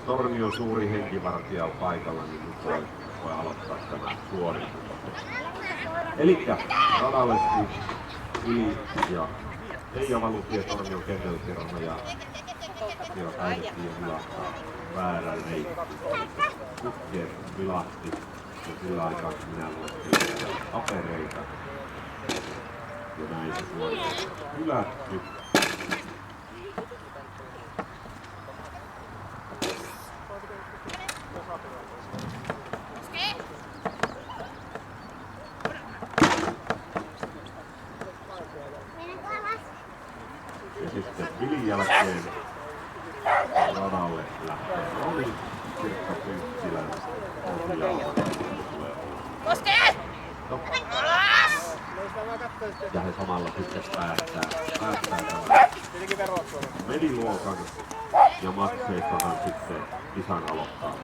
Tornion suuri henkivartija on paikalla, niin nyt voi aloittaa tämä suoritus. Elikkä radalle Yli ja Eija Valutie Tornion kennelkerho ja siellä päätettiin jo vilahtaa väärän leikki. Kukkeet vilahti ja sillä aikaa kun minä luettiin papereita. Ja näin se suoritus hylätty. Ja sitten Vilin jälkeen radalle lähtee Oli Sirkka Pyykkilän ohjaava. Koskee! Ja he samalla sitten päästää tämän Mediluokan ja Matseistahan sitten kisan aloittaa.